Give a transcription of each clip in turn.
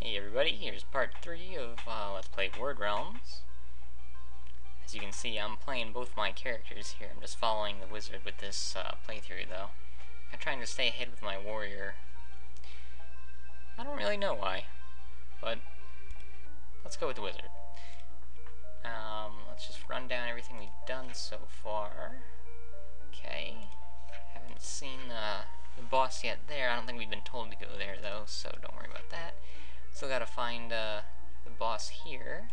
Hey everybody, here's part 3 of Let's Play Word Realms. As you can see, I'm playing both my characters here. I'm just following the wizard with this playthrough, though. I'm trying to stay ahead with my warrior. I don't really know why, but let's go with the wizard. Let's just run down everything we've done so far. Okay. Haven't seen the boss yet there. I don't think we've been told to go there, though, so don't worry about that. Still gotta find the boss here,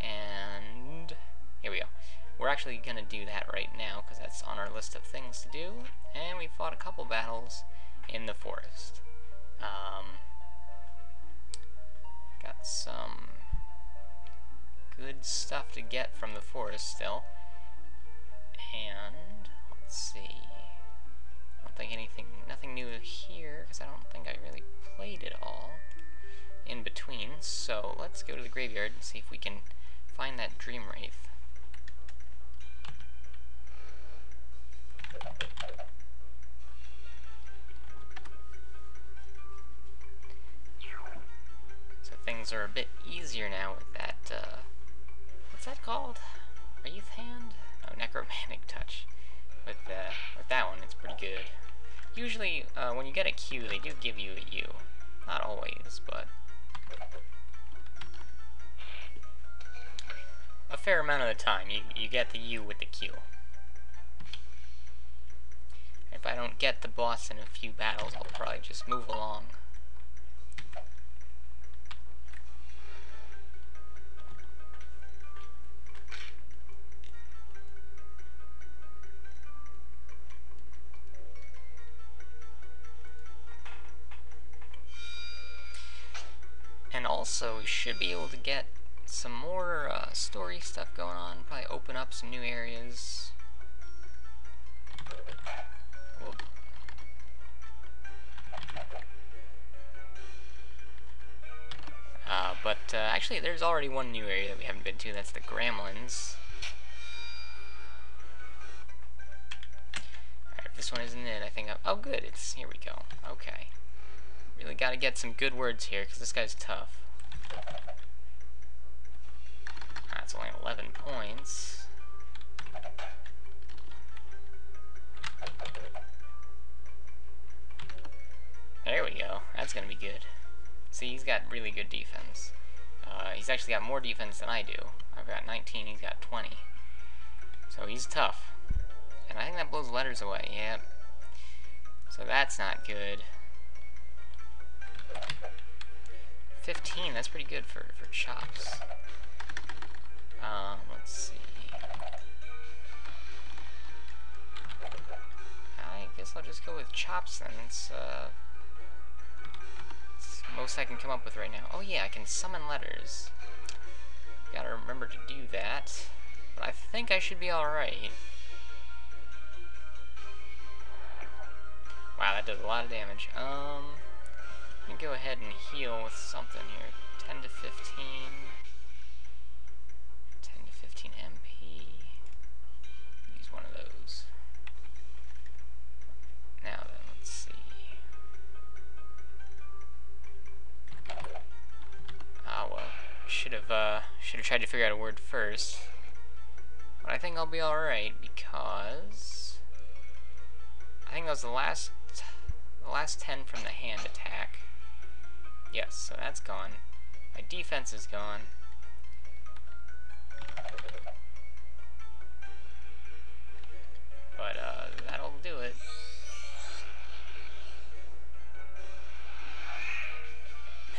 and here we go. We're actually gonna do that right now, because that's on our list of things to do, and we fought a couple battles in the forest. Got some good stuff to get from the forest still, and let's see. I don't think nothing new here, because I don't think I really played it all in between, so let's go to the graveyard and see if we can find that Dream Wraith. So things are a bit easier now with that, what's that called? Wraith Hand? No, Necromantic Touch. With that one, it's pretty good. Usually, when you get a Q, they do give you a U. Not always, but a fair amount of the time, you get the U with the Q. If I don't get the boss in a few battles, I'll probably just move along. And also, we should be able to get some more story stuff going on, probably open up some new areas. Actually, there's already one new area that we haven't been to, that's the Gremlins. Alright, if this one isn't it, I think oh good, here we go. Okay. Really gotta get some good words here, because this guy's tough. That's only 11 points. There we go. That's gonna be good. See, he's got really good defense. He's actually got more defense than I do. I've got 19, he's got 20. So he's tough. And I think that blows letters away, yep. So that's not good. 15, that's pretty good for chops. Let's see. I guess I'll just go with chops then. It's most I can come up with right now. Oh yeah, I can summon letters. Gotta remember to do that. But I think I should be alright. Wow, that does a lot of damage. Let me go ahead and heal with something here. 10 to 15. 10 to 15 MP. Use one of those. Now then, let's see. Ah, well. Should have tried to figure out a word first. But I think I'll be alright because I think that was the last 10 from the hand attack. Yes, so that's gone. My defense is gone. But that'll do it.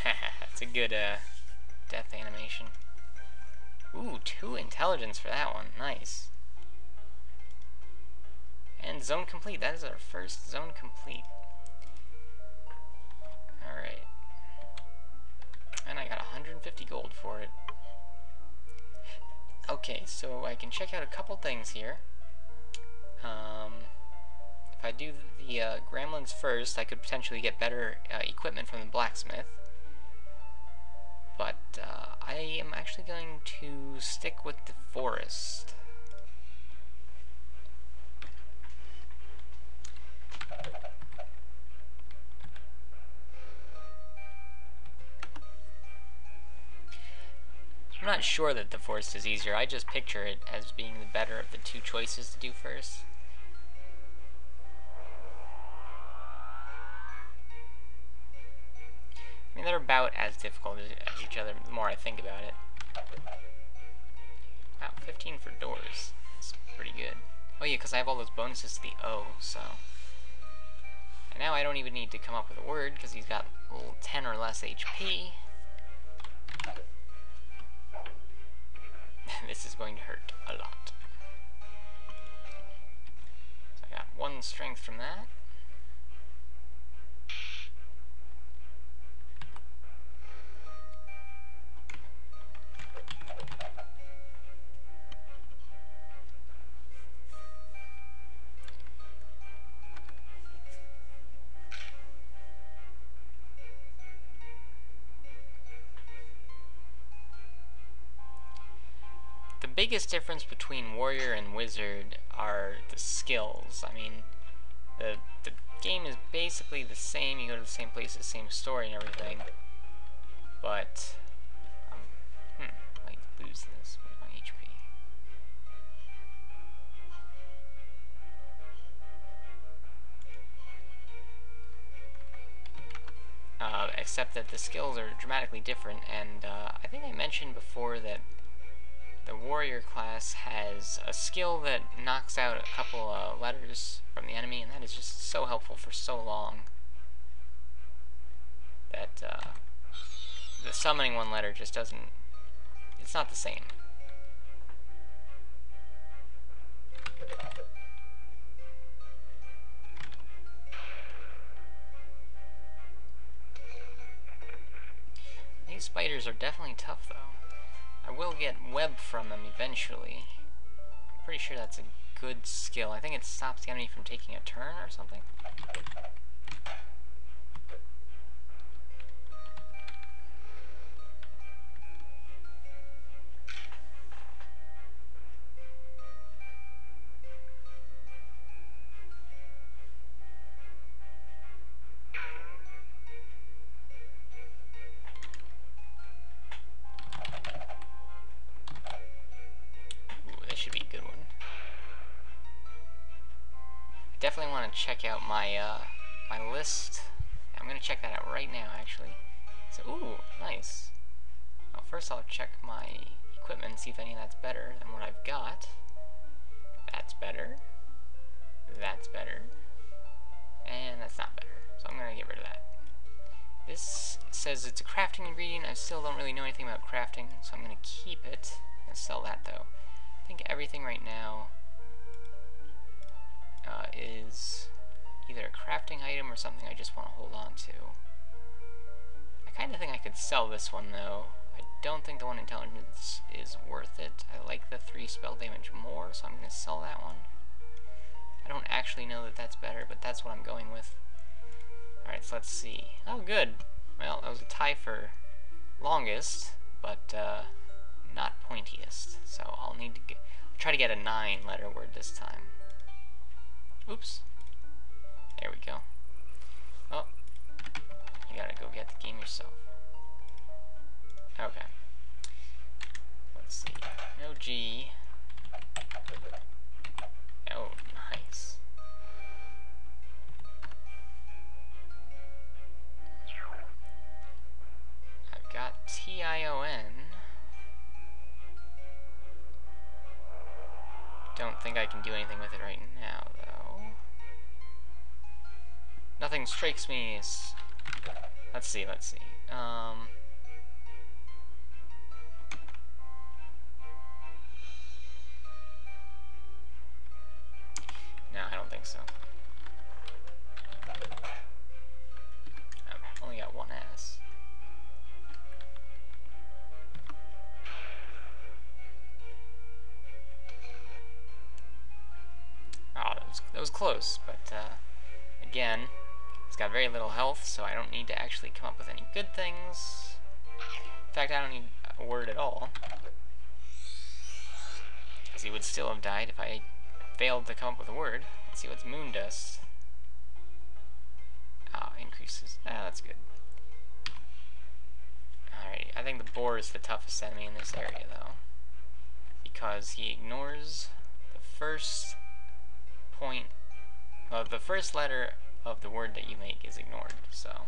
That's a good death animation. Ooh, 2 intelligence for that one. Nice. And zone complete. That is our first zone complete. Alright. And I got 150 gold for it. Okay, so I can check out a couple things here. If I do the Gremlins first, I could potentially get better equipment from the blacksmith. But I am actually going to stick with the forest. not sure that the forest is easier. I just picture it as being the better of the two choices to do first. I mean, they're about as difficult as each other the more I think about it. Wow, 15 for doors. That's pretty good. Oh yeah, because I have all those bonuses to the O, so... And now I don't even need to come up with a word, because he's got a little 10 or less HP. This is going to hurt a lot. So I got 1 strength from that. The biggest difference between warrior and wizard are the skills. I mean, the game is basically the same. You go to the same place, the same story and everything. But might lose this with my HP. Except that the skills are dramatically different, and I think I mentioned before that the warrior class has a skill that knocks out a couple letters from the enemy, and that is just so helpful for so long that the summoning one letter just doesn't... it's not the same. These spiders are definitely tough, though. I will get web from them eventually. I'm pretty sure that's a good skill. I think it stops the enemy from taking a turn or something. Definitely want to check out my my list. I'm gonna check that out right now, actually. So, ooh, nice. Well, first I'll check my equipment and see if any of that's better than what I've got. That's better. That's better. And that's not better. So I'm gonna get rid of that. This says it's a crafting ingredient. I still don't really know anything about crafting, so I'm gonna keep it. I'm gonna sell that though. I think everything right now is either a crafting item or something I just want to hold on to. I kind of think I could sell this one though. I don't think the one intelligence is worth it. I like the 3 spell damage more, so I'm going to sell that one. I don't actually know that that's better, but that's what I'm going with. Alright, so let's see. Oh, good. Well, that was a tie for longest, but not pointiest. So I'll need to try to get a 9-letter word this time. Oops. There we go. Oh, you gotta go get the game yourself. Okay. Let's see. No G. Oh, nice. I've got T-I-O-N. Don't think I can do anything with it right now, though. Nothing strikes me as... Let's see. No, I don't think so. I've only got 1 S. Oh, that was close, but again, it's got very little health, so I don't need to actually come up with any good things. In fact, I don't need a word at all, because he would still have died if I failed to come up with a word. Let's see what's moon dust. Ah, increases. Ah, that's good. Alrighty, I think the Boar is the toughest enemy in this area, though, because he ignores the first point. Well, the first letter of the word that you make is ignored, so.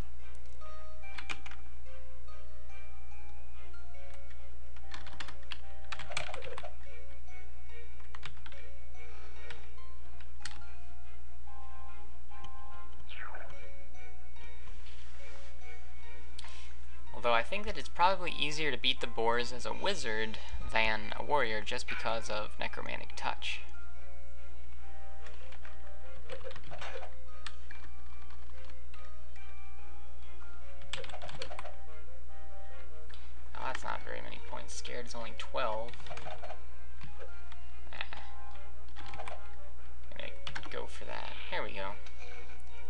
Although I think that it's probably easier to beat the boars as a wizard than a warrior just because of necromantic touch. Oh, that's not very many points. Scared is only 12. I'm gonna go for that. Here we go.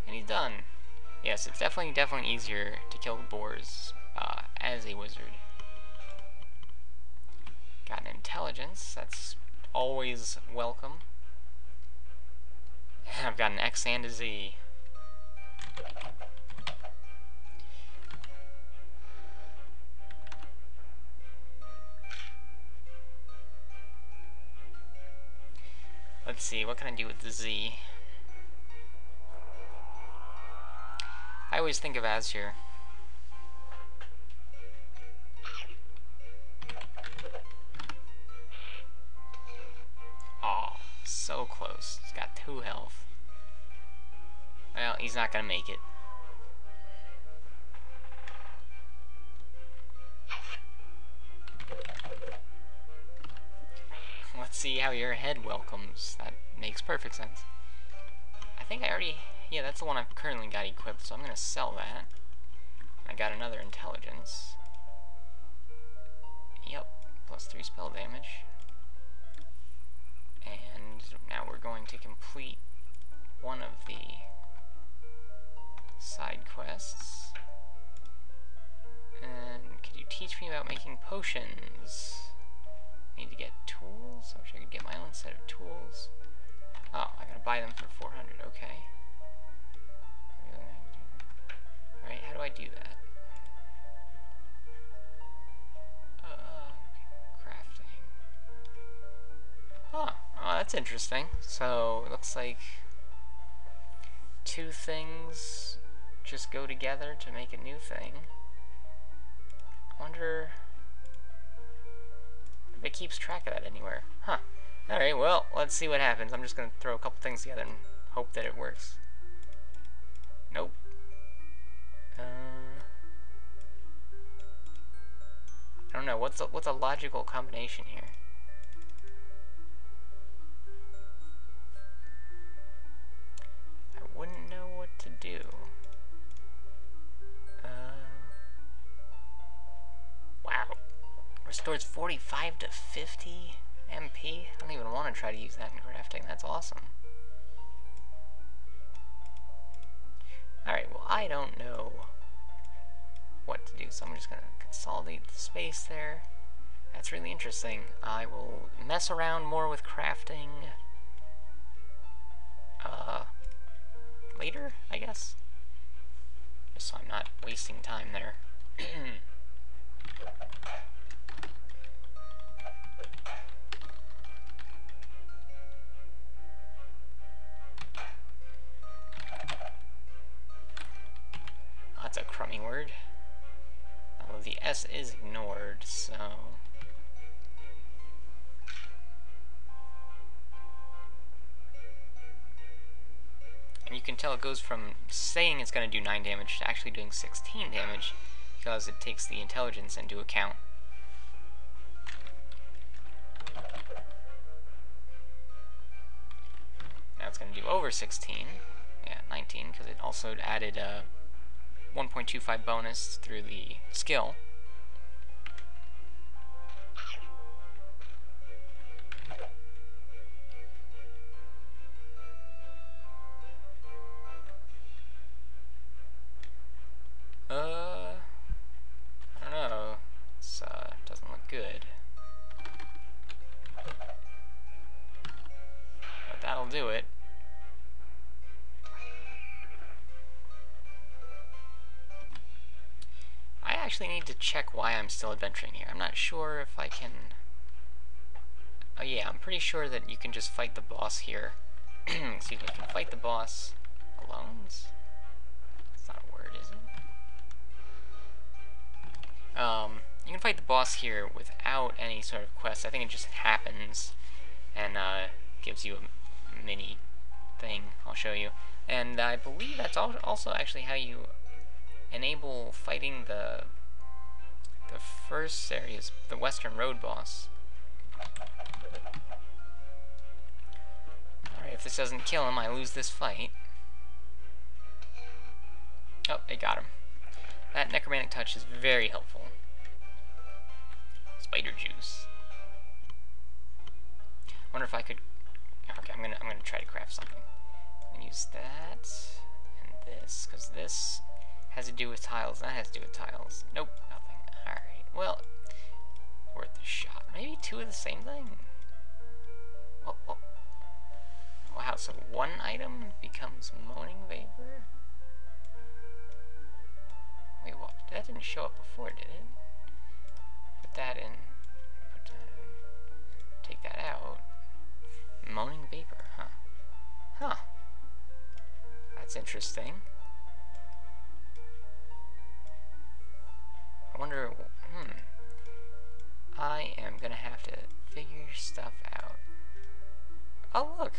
And he's done. Yes, it's definitely easier to kill the boars as a wizard. Got an intelligence, that's always welcome. And I've got an X and a Z. Let's see, what can I do with the Z? I always think of Azure. Aw, so close. He's got 2 health. Well, he's not gonna make it. Let's see how your head welcomes. That makes perfect sense. I think I already... Yeah, that's the one I've currently got equipped, so I'm gonna sell that. I got another intelligence. Yep, plus 3 spell damage. And now we're going to complete one of the side quests. And could you teach me about making potions? Need to get tools? I wish I could get my own set of tools. Oh, I gotta buy them for 400, okay. Alright, how do I do that? Crafting. Huh, oh, that's interesting. So, it looks like 2 things just go together to make a new thing. I wonder if it keeps track of that anywhere. Huh. Alright, well, let's see what happens. I'm just gonna throw a couple things together and hope that it works. Nope. I don't know, what's a logical combination here? I wouldn't know what to do. Wow. Restores 45 to 50 MP? I don't even want to try to use that in crafting. That's awesome. Alright, well, I don't know what to do, so I'm just going to consolidate the space there. That's really interesting. I will mess around more with crafting later, I guess. Just so I'm not wasting time there. That's a crummy word. Although the S is ignored, so... And you can tell it goes from saying it's going to do 9 damage to actually doing 16 damage, because it takes the intelligence into account. Now it's going to do over 16. Yeah, 19, because it also added a 1.25 bonus through the skill. I don't know. This doesn't look good. But that'll do it. actually need to check why I'm still adventuring here. I'm not sure if I can... Oh yeah, I'm pretty sure that you can just fight the boss here. Excuse me, you can fight the boss alone? That's not a word, is it? You can fight the boss here without any sort of quest. I think it just happens and gives you a mini thing. I'll show you. And I believe that's also actually how you enable fighting the first areas, the Western Road boss. Alright, if this doesn't kill him, I lose this fight. Oh, they got him. That necromantic touch is very helpful. Spider juice. Wonder if I could... Okay, I'm gonna try to craft something. I'm gonna use that and this, because this has to do with tiles, and that has to do with tiles. Nope, nothing. Alright, well, worth a shot. Maybe two of the same thing? Oh, oh. Wow, so one item becomes Moaning Vapor? Wait, what? That didn't show up before, did it? Put that in. Put that in. Take that out. Moaning Vapor, huh? Huh. That's interesting. I wonder... I am gonna have to figure stuff out. Oh, look!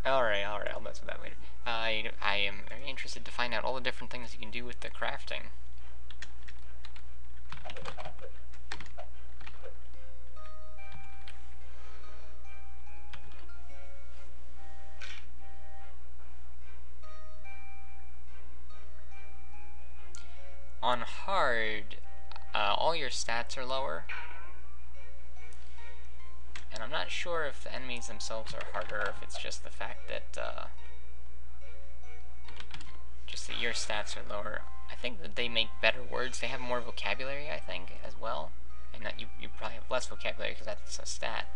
Alright, I'll mess with that later. I am very interested to find out all the different things you can do with the crafting. On hard, all your stats are lower. And I'm not sure if the enemies themselves are harder, or if it's just the fact that, your stats are lower. I think that they make better words. They have more vocabulary, I think, as well. And that you probably have less vocabulary because that's a stat.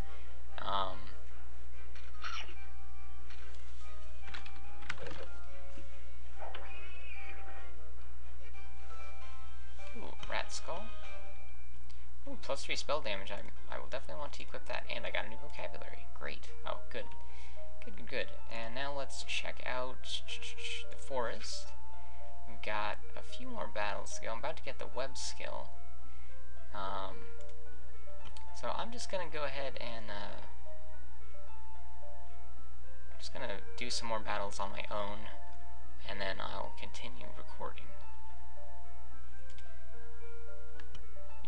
Ooh, rat skull. Ooh, +3 spell damage. I will definitely want to equip that, and I got a new vocabulary. Great. Oh, good. Good. And now let's check out the forest. We've got a few more battles to go. I'm about to get the web skill. So I'm just gonna go ahead and I'm just gonna do some more battles on my own, and then I'll continue recording.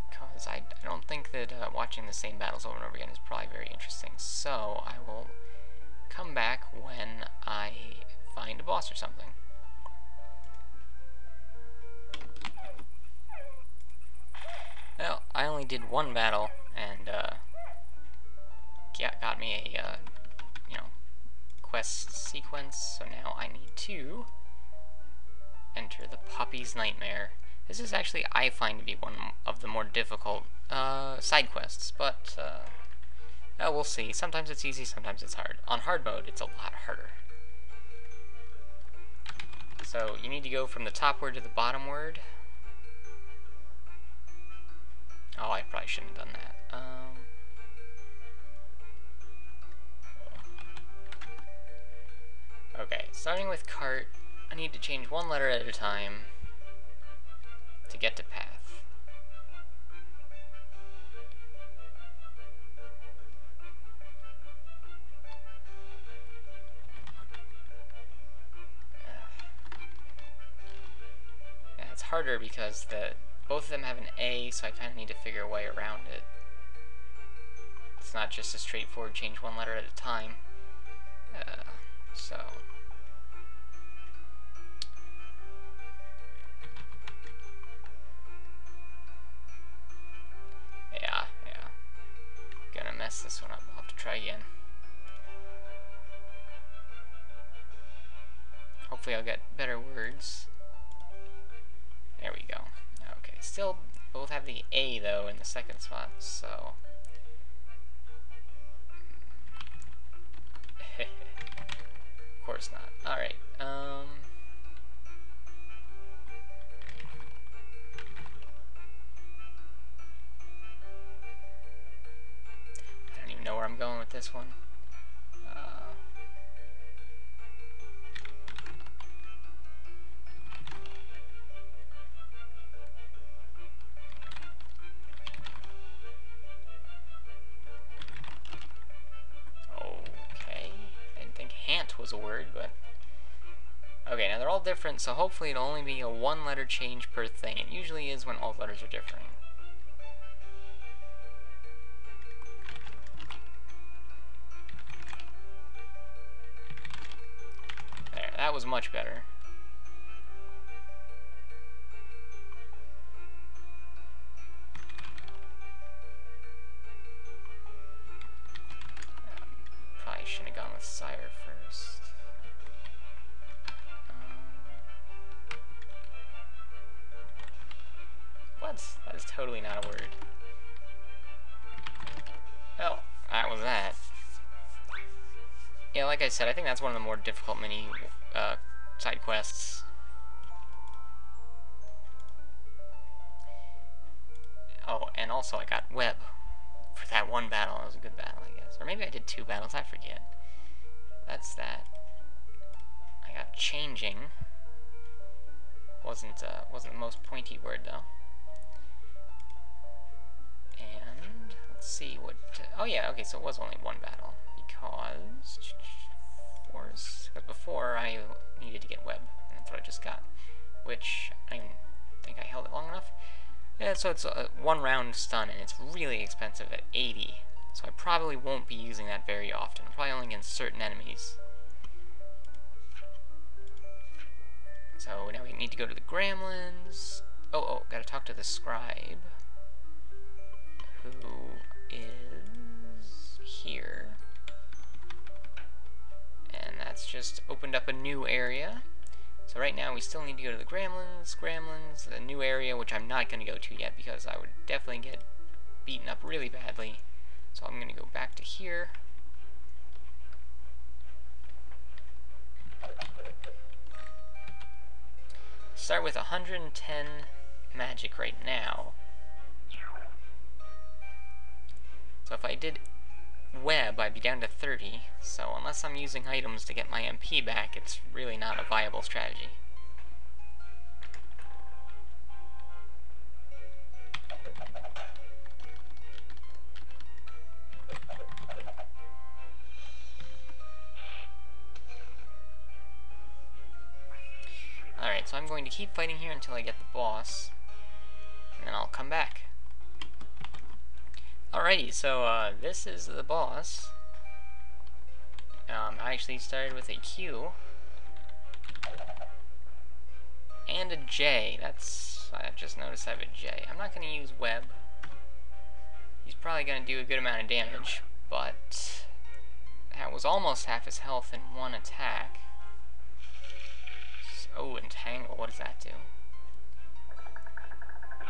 Because I don't think that watching the same battles over and over again is probably very interesting. So I will come back when I find a boss or something. Well, I only did one battle, and got me a quest sequence. So now I need to enter the Puppy's Nightmare. This is actually, I find, to be one of the more difficult side quests, but we'll see. Sometimes it's easy, sometimes it's hard. On hard mode, it's a lot harder. So you need to go from the top word to the bottom word. Oh, I probably shouldn't have done that. Okay, starting with cart, I need to change one letter at a time to get to path. Yeah, it's harder because both of them have an A, so I kind of need to figure a way around it. It's not just a straightforward change one letter at a time. So... Yeah. Gonna mess this one up. I'll have to try again. Hopefully I'll get better words. There we go. Okay, still both have the A, though, in the second spot, so... course not. Alright, I don't even know where I'm going with this one. Was a word, but okay, now they're all different, so hopefully it'll only be a one-letter change per thing. It usually is when all letters are different. There, that was much better. Probably shouldn't have gone with sire first. What? That is totally not a word. Oh, that was that. Yeah, like I said, I think that's one of the more difficult mini side quests. Oh, and also I got web for that one battle. It was a good battle, I guess. Or maybe I did 2 battles, I forget. That's that. I got changing. Wasn't the most pointy word though. And let's see what. Oh yeah, okay. So it was only 1 battle because before I needed to get web, and that's what I just got. Which I don't think I held it long enough. Yeah, so it's a 1 round stun, and it's really expensive at 80. So I probably won't be using that very often. Probably only against certain enemies. So now we need to go to the Gremlins. Oh, gotta talk to the scribe, who is here. And that's just opened up a new area. So right now we still need to go to the Gremlins, a new area which I'm not going to go to yet because I would definitely get beaten up really badly. So I'm going to go back to here. Start with 110 magic right now. So if I did web, I'd be down to 30. So unless I'm using items to get my MP back, it's really not a viable strategy. Alright, so I'm going to keep fighting here until I get the boss, and then I'll come back. Alrighty, so this is the boss. I actually started with a Q and a J. I just noticed I have a J. I'm not going to use web. He's probably going to do a good amount of damage, but that was almost half his health in 1 attack. Oh, entangle, what does that do?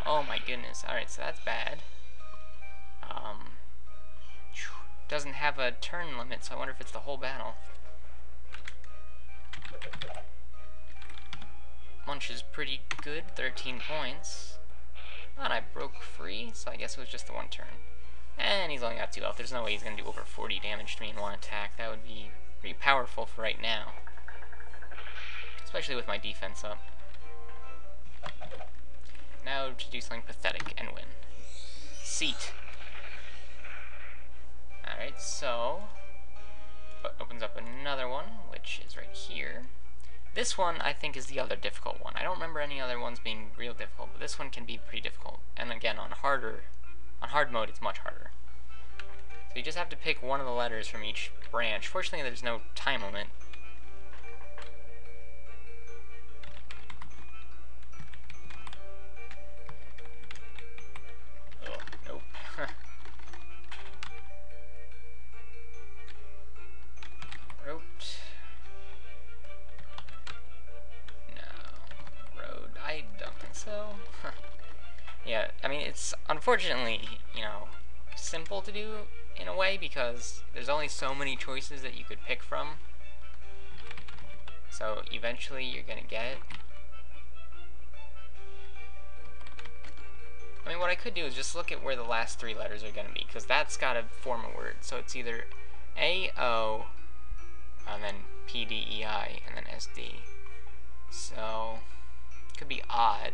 Oh my goodness, alright, so that's bad. Doesn't have a turn limit, so I wonder if it's the whole battle. Munch is pretty good, 13 points. And I broke free, so I guess it was just the 1 turn. And he's only got 2 health. There's no way he's going to do over 40 damage to me in 1 attack. That would be pretty powerful for right now. Especially with my defense up. Now to do something pathetic and win. Seat. Alright, so opens up another one, which is right here. This one, I think, is the other difficult one. I don't remember any other ones being real difficult, but this one can be pretty difficult. And again, on hard mode, it's much harder. So you just have to pick one of the letters from each branch. Fortunately, there's no time limit. Yeah, I mean, it's unfortunately, you know, simple to do in a way because there's only so many choices that you could pick from. So eventually you're gonna get it. I mean, what I could do is just look at where the last 3 letters are gonna be, because that's gotta form a word. So it's either A, O, and then P, D, E, I, and then S, D. So it could be odd.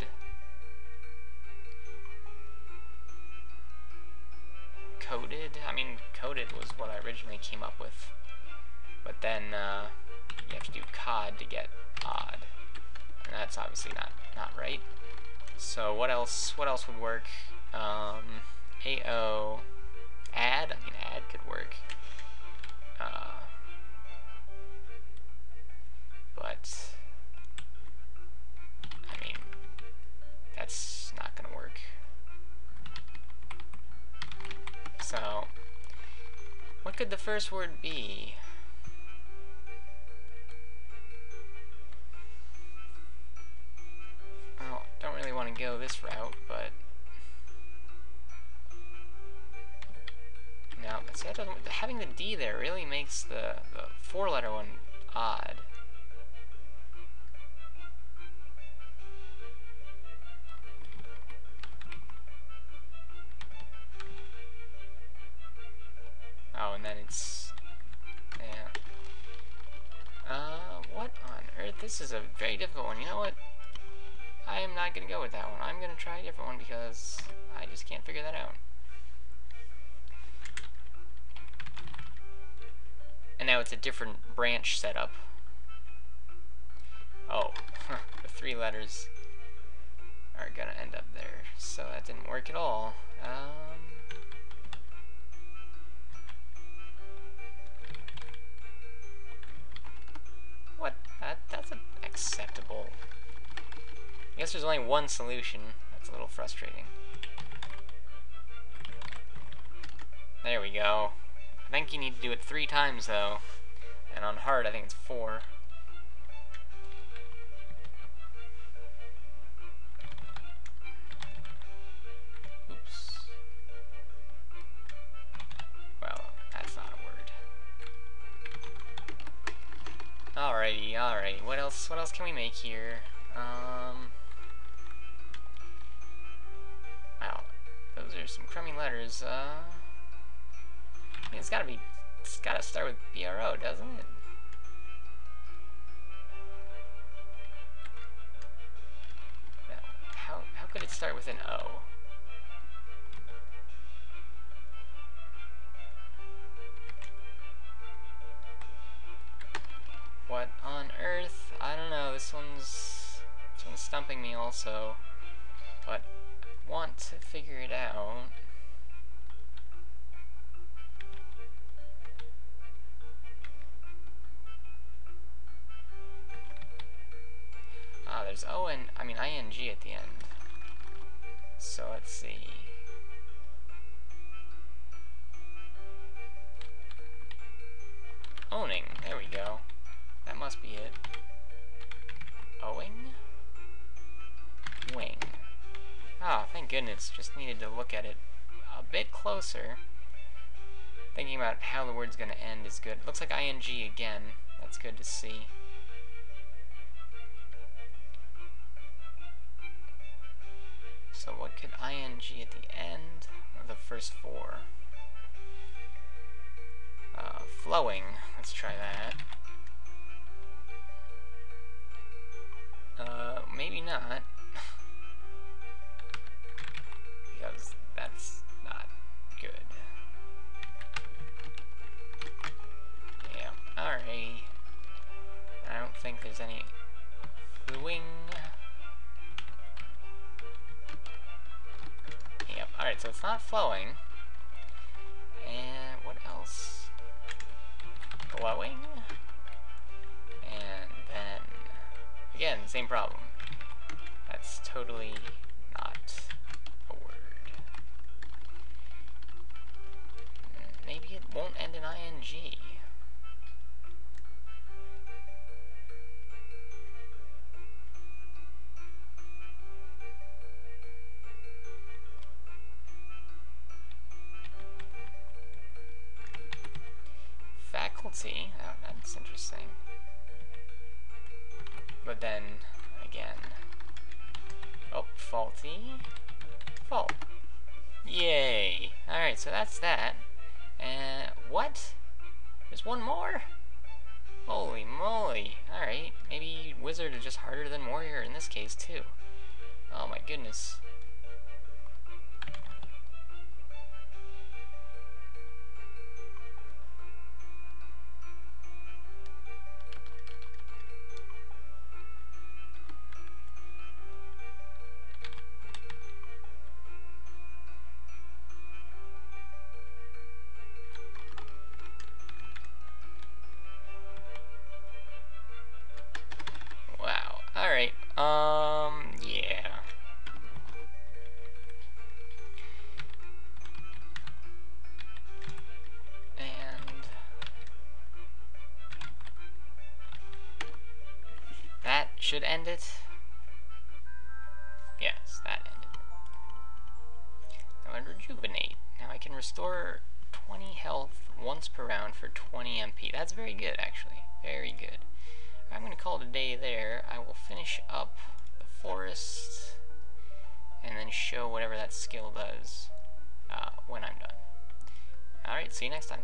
Coded? I mean, coded was what I originally came up with. But then you have to do cod to get odd. And that's obviously not right. So what else would work? AO, add? I mean, add could work. But I mean, that's not gonna work. So what could the first word be? Well, don't really want to go this route, but no. But see, having the D there really makes the 4-letter one odd. Oh, and then it's, yeah. What on earth? This is a very difficult one. You know what? I am not going to go with that one. I'm going to try a different one because I just can't figure that out. And now it's a different branch setup. Oh, the 3 letters are going to end up there. So that didn't work at all. What? That's acceptable. I guess there's only one solution. That's a little frustrating. There we go. I think you need to do it 3 times though. And on hard I think it's 4. Oops. Well, that's not a word. Alrighty. What else can we make here? Wow. Those are some crummy letters. I mean, it's gotta start with BRO, doesn't it? No. How could it start with an O? What on earth? I don't know. This one's stumping me also, but I want to figure it out. There's O and, I mean, ING at the end. So let's see. Owning, there we go. That must be it. Owing? Wing. Thank goodness. Just needed to look at it a bit closer. Thinking about how the word's gonna end is good. Looks like ING again. That's good to see. So what could ING at the end of the first 4? Flowing. Let's try that. Maybe not. Because that's not good. Yeah, alright. I don't think there's any flowing. Yep, alright, so it's not flowing. And what else? Glowing? And then, again, same problem. That's totally not a word. Maybe it won't end in ING. Faculty? Oh, that's interesting. but then again, oh, faulty, fault. Yay! Alright, so that's that. And what? There's one more? Holy moly. Alright, maybe Wizard is just harder than Warrior in this case, too. Oh my goodness. Wow. Alright, yeah. And that should end it. Yes, that ended it. Now I rejuvenate. Now I can restore 20 health once per round for 20 MP. That's very good, actually. Very good. I'm going to call it a day there. I will finish up the forest and then show whatever that skill does when I'm done. Alright, see you next time.